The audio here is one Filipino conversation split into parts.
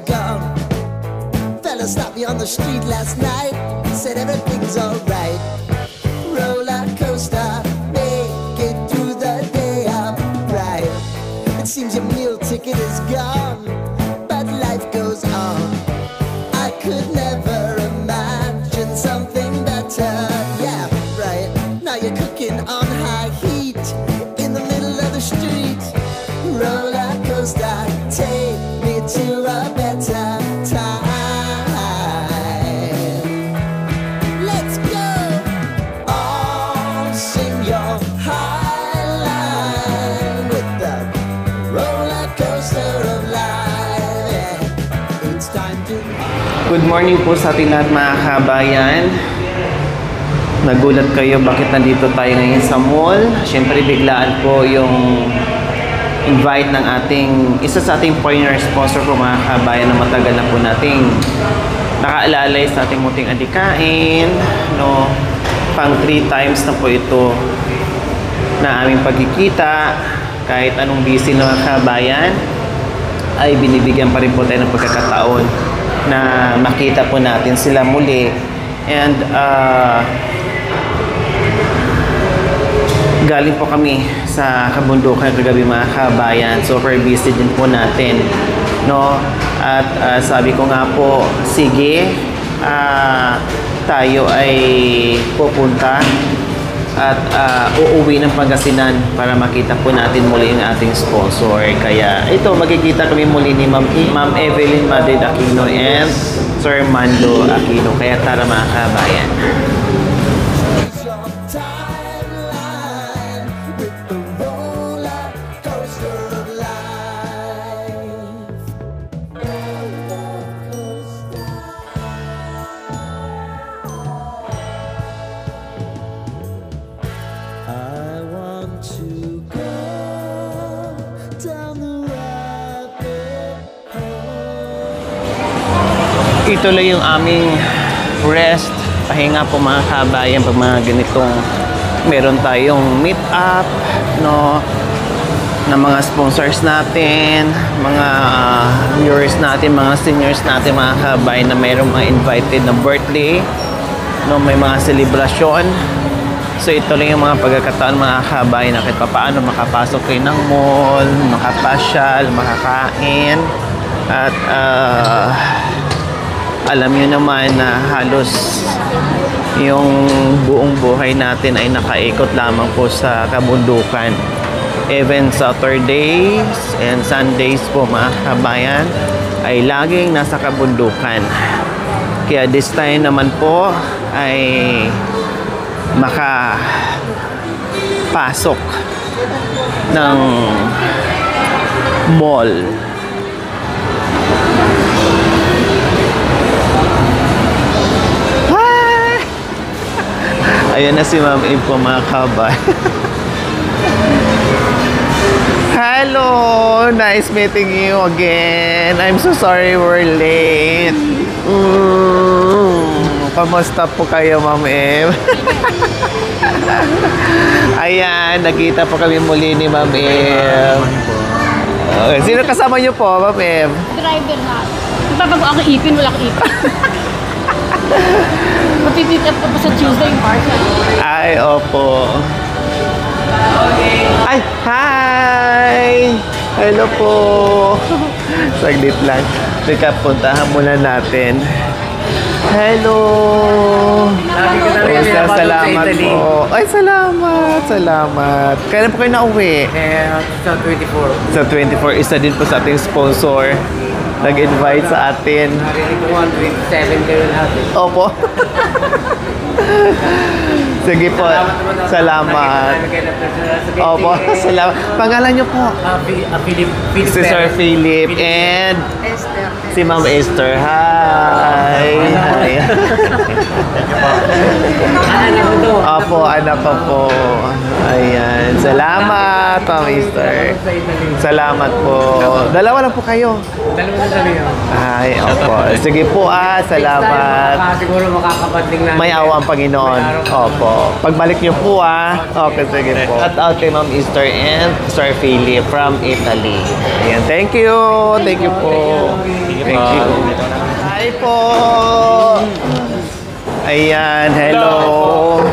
gone. Fella stopped me on the street last night, said everything's alright. Roller coaster, make it through the day upright. It seems your meal ticket is gone, but life goes on. I could never imagine something better. Yeah, right. Now you're cooking on high heat in the middle of the street. Roller coaster, take me to a better time. Let's go. All sing your high line with the roller coaster of life. Yeah. It's time to. Good morning po sa ating lahat mga kabayan. Nagulat kayo bakit nandito tayo ngayon sa mall. Siyempre biglaan po yung invite ng ating isa sa ating partner sponsor po mga kabayan na matagal na po nating nakaalalay sa ating munting adikain, no? Pang 3 times na po ito na aming pagkikita. Kahit anong busy na mga kabayan ay binibigyan pa rin po tayo ng pagkakataon na makita po natin sila muli. And galing po kami sa kabundukan kagabi mga kabayan. Super busy din po natin, no? At sabi ko nga po, sige, tayo ay pupunta at uuwi ng Pangasinan para makita po natin muli yung ating sponsor. Kaya ito, magkikita kami muli ni Ma'am Evelyn Madrid Aquino and Sir Mando Aquino. Kaya tara mga kabayan. Ito lang yung aming rest, pahinga po mga kabayan pag mga ganitong meron tayong meet up, no, ng mga sponsors natin, mga viewers natin, mga seniors natin mga kabayan na mayroong mga invited na birthday, no, may mga celebration. So ito lang yung mga pagkakataon mga kabayan na kahit paano makapasok kayo ng mall, makapasyal, makakain, at alam nyo naman na halos yung buong buhay natin ay nakaikot lamang po sa kabundukan. Even Saturdays and Sundays po mga kabayan ay laging nasa kabundukan. Kaya this time naman po ay makapasok ng mall. Ayan na si Ma'am Eve po mga kabay. Hello! Nice meeting you again. I'm so sorry we're late. Kamusta po kayo Ma'am Eve? Ayan, nakita po kami muli ni Ma'am Eve. Okay. Sino kasama niyo po Ma'am Eve? Driver na. Ipapago ako ipin, wala akong ipin. Mapipick up ko pa sa Tuesday yung parcel. Ay, opo. Ay, hi! Hello po. Saglit lang. Teka, puntahan muna natin. Hello! Salamat po. Ay, salamat. Salamat. Kailan po kayo nauwi? Sa 24. Sa 24. Isa din po sa ating sponsor. Nag-invite sa atin. Narinig ko 127 kayo natin. Opo. Sige po. Salamat. Opo. Salamat. Pangalan niyo po? Philip. Si Sir Philip and si Ma'am Esther. Hi. Hi. Anak ko to. Opo, anak ko po. Ayan. Salamat, Ma'am Esther. Salamat po. Dalawa lang po kayo. Dalawa na sabi yun. Ay, opo. Sige po salamat. Siguro makakabanding natin. May awa ang Panginoon. Opo. Pagbalik niyo po Okay, sige po. At out kay Ma'am Esther and Sir Philip from Italy. Ayan, thank you. Thank you po. Thank you. Hi po! Ayan, hello!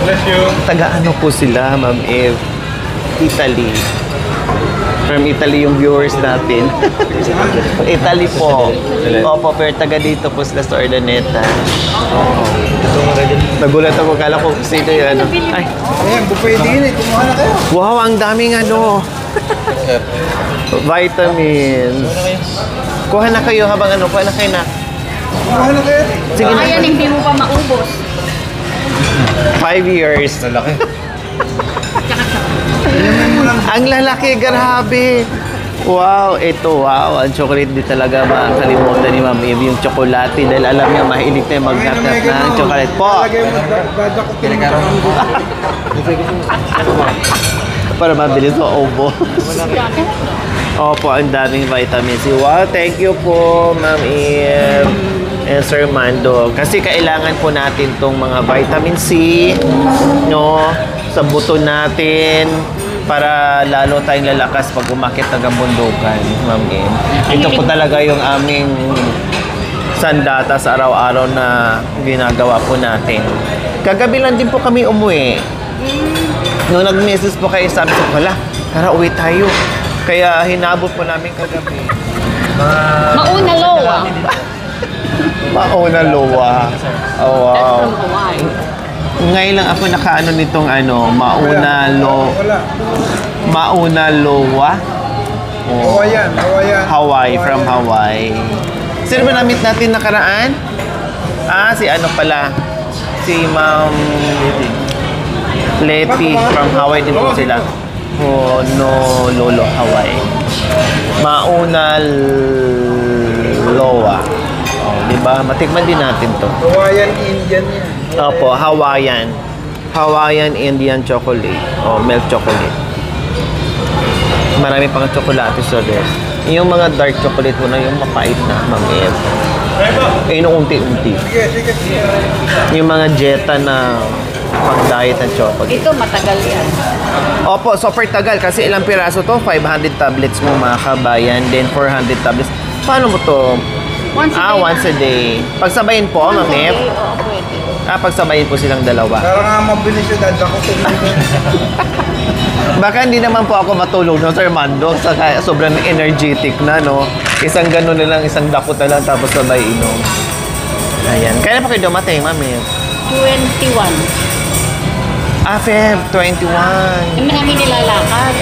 Bless you. Taga ano po sila, Ma'am Eve? Italy. From Italy yung viewers natin. Italy po. Opo, pero taga dito po sila sa Ordaneta. Oo. Nagulat ako, kala ko sino yung ano. Ay, Ayan, buffet din eh. Kumuha na kayo. wow, ang daming ano. Vitamins. Kuha na kayo habang ano, kuha na kayo na. Kumuha na kayo. Sige na. Ayan, hindi mo pa maubos. 5 years. Lalaki. Ang lalaki, grabe. Wow, ito, wow. Ang chocolate di talaga makakalimutan ni Ma'am Eve. Yung chocolate, dahil alam niya, mahilig na yung mag-nap-nap ng chocolate po. Lalagay mo, dadakutin mo. Para mabilis mo ubo. Opo, ang daming vitamin C. Wow, thank you po, Ma'am Eve. And Sir Mando. Kasi kailangan po natin tong mga vitamin C, no? Sa buto natin para lalo tayong lalakas pag umakit ng bundukan, Ma'am Eve. Ito po talaga yung aming sandata sa araw-araw na ginagawa po natin. Kagabi lang din po kami umuwi. Nung nag-message po kayo, sabi ko, wala, tara uwi tayo. Kaya hinabot po namin kagabi. Mauna lowa. Mauna Lowa. Oh, wow. That's from Hawaii. Ngayon lang ako nakaano nitong ano, Mauna Lowa. Oh. Hawaiian. Hawaii, from Hawaii. Sino ba na-meet natin nakaraan? Ah, si ano pala? Si Ma'am Leti from Hawaii din po sila. Honolulu, Hawaii. Mauna Lowa. Oh, di ba? Matikman din natin to. Hawaiian, Indian yan. Opo, Hawaiian. Hawaiian Indian chocolate. O, milk chocolate. Marami pang tsokolate sa dos. Yung mga dark chocolate mo na yung mapait na, Ma'am Eve. Yung unti-unti. Sige. Yung mga Jetta na pang-diet ng chocolate. Ito, matagal yan. Opo, super tagal. Kasi ilang piraso to? 500 tablets mo, mga kabayan. Then 400 tablets. Paano mo to? Once a day. Once a day. Pagsabayin po, Ma'am Eve. Oo, pwede. Pagsabayin po silang dalawa. Para nga mabilis yung dadakutin mo. Baka hindi naman po ako matulog, no, Sir Mando. Sobrang energetic na, no? Isang gano'n na lang, isang dakot na lang, tapos sabay inom. Ayan. Kaya pa kayo dumating, Mami? 21. Feb 21. Hindi namin nilalakad.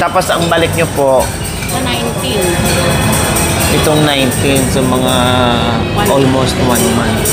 Tapos ang balik nyo po, Sa 19. itong 19, so mga almost 1 month.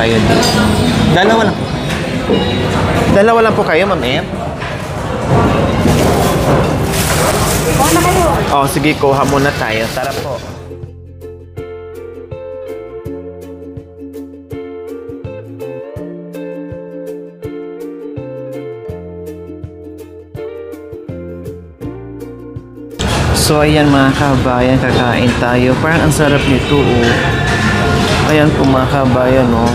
Kayo din. Dalawa lang. Dalawa lang po kayo, Ma'am Eve? Kuha na kayo. Oh, sige, kuha muna tayo. Tara po. So, ayan mga kabayan, kakain tayo. Parang ang sarap nito, oh. Ayan po mga kabayan, oh.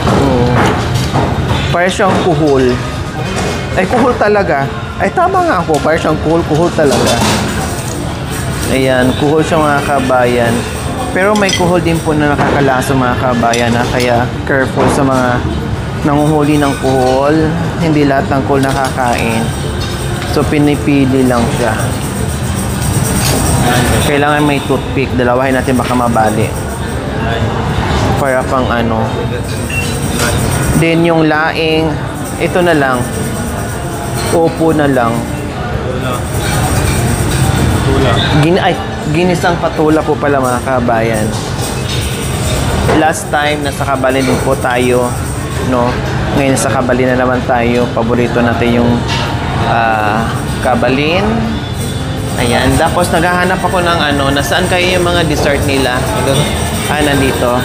Oh. Parang siyang kuhol. Ay, kuhol talaga. Ay, tama nga ako. Parang siyang kuhol talaga. Ayan, kuhol siya mga kabayan. Pero may kuhol din po na nakakalaso mga kabayan, na kaya careful sa mga nanguhuli ng kuhol. Hindi lahat ng kuhol nakakain. So, pinipili lang siya. Kailangan may toothpick. Dalawahin natin baka mabali. Para pang ano. Then, yung laing, ito na lang. Opo na lang. Ginisang patula po pala mga kabayan. Last time, nasa Kabalin din po tayo. No? Ngayon, nasa Kabalin na naman tayo. Paborito natin yung Kabalin. Ayan. Tapos naghahanap ako ng ano, nasaan kayo yung mga dessert nila? Nandito.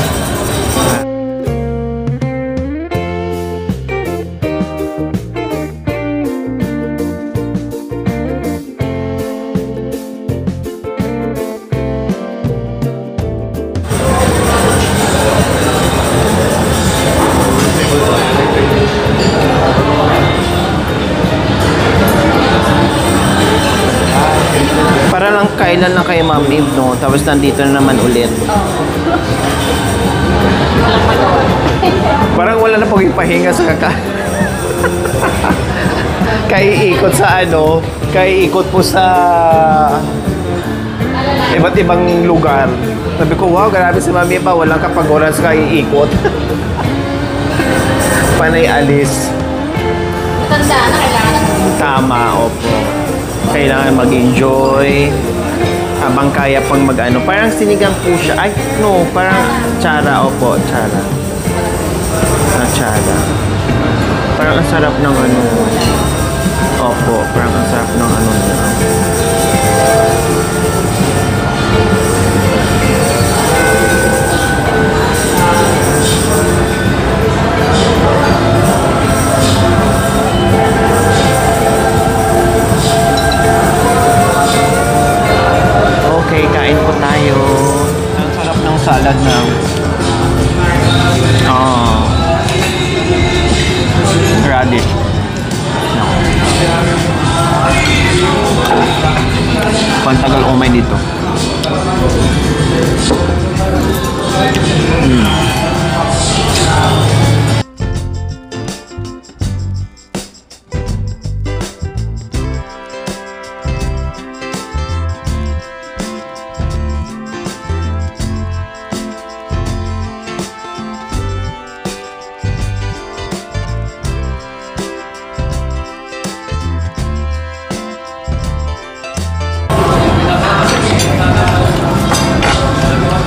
Kailan lang kayo Ma'am Eve, no? Tapos nandito na naman ulit. Parang wala na pong ipahinga sa kaka. Kaiikot sa ano, kaiikot po sa iba't ibang lugar. Sabi ko, wow, grabe si Mami pa, walang kapaguran sa kaiikot. Panay alis. Matanda na kailangan. Tama, opo. Kailangan mag-enjoy. Habang kaya pang mag-ano. Parang sinigang po siya. Ay, no. Parang tsara, opo. Tsara. Tsara. Parang ang sarap ng ano. Opo. Parang ang sarap ng ano niya. Okay, kain po tayo. Ang sarap ng salad na. Oh. Radish. No. Pantagal umay dito.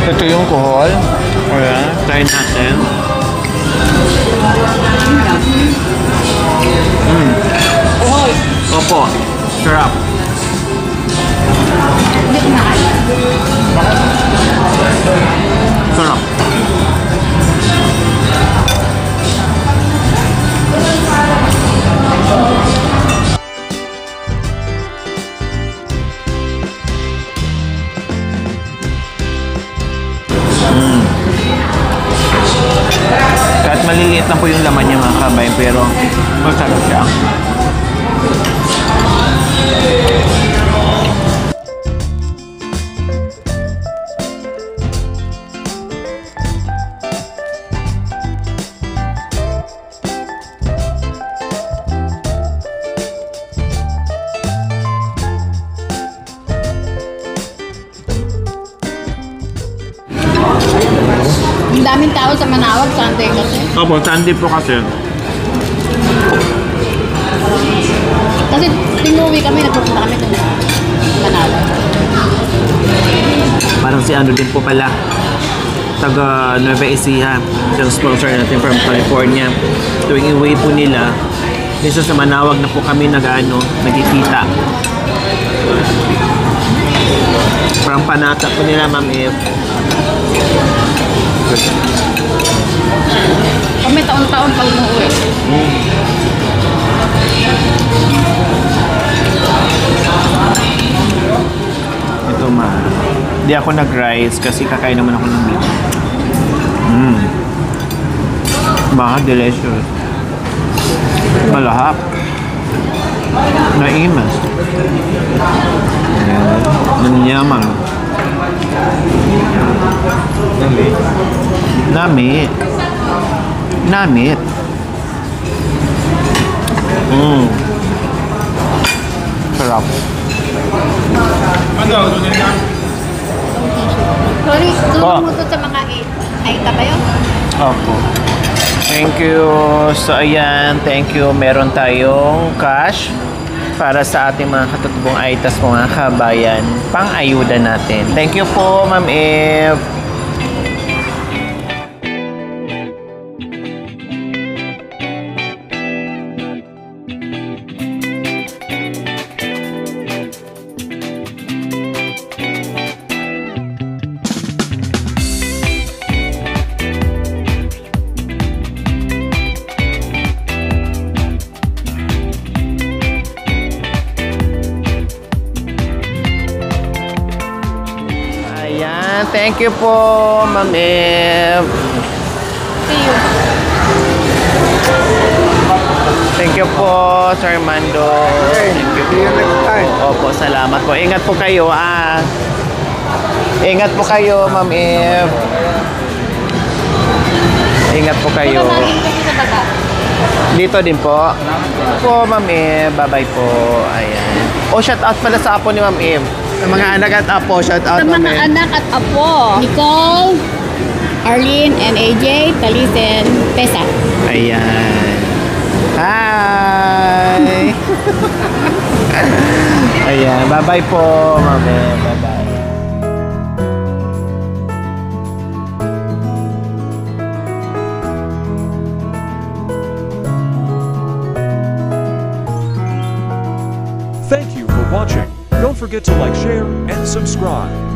Ito yung kohol. Ayan, try natin. Opo, sarap. Sarap. Kahit maliliit lang po yung laman niya mga kabayan, pero masarap siya. Ang daming tao sa Manawag, Sunday kasi. Opo, Sunday po kasi. Kasi tinuwi kami, nagpupunta kami kung Manawag. Parang si ano din po pala, taga Nueva Ecija, yung sponsor natin from California. Tuwing iuwi po nila, minsan sa Manawag na po kami nagkikita. Parang panata po nila, Ma'am Eve. Kami taon-taon pag umuwi. Ito ma. Di ako nag-rice kasi kakain naman ako ng beef. Baka delicious. Malahap. Naimas. Nanyaman. Namit. Namit. Sarap. Sorry, sumunod sa mga aita ba yun? Opo. Thank you. So, ayan. Thank you. Meron tayong cash para sa ating mga katutubong aitas mga kabayan. Pang-ayuda natin. Thank you po, Ma'am Eve. Thank you po, Ma'am Eve. See you. Thank you po, Sir Mando. Thank you po. See you next time. Opo, salamat po. Ingat po kayo, Ingat po kayo, Ma'am Eve. Ingat po kayo. Sa baba. Dito din po. Po, Ma'am Eve. Bye-bye po. Ayan. Shout out pala sa apo ni Ma'am Eve. Sa mga anak at apo, shout out, Sa Ma'am mga Eve. anak at apo. Nicole, Arlene, and AJ, Talisen, Pesa. Ayan. Hi! Ayan. Bye-bye po, Ma'am Eve. Bye-bye. Thank you for watching. Don't forget to like, share, and subscribe.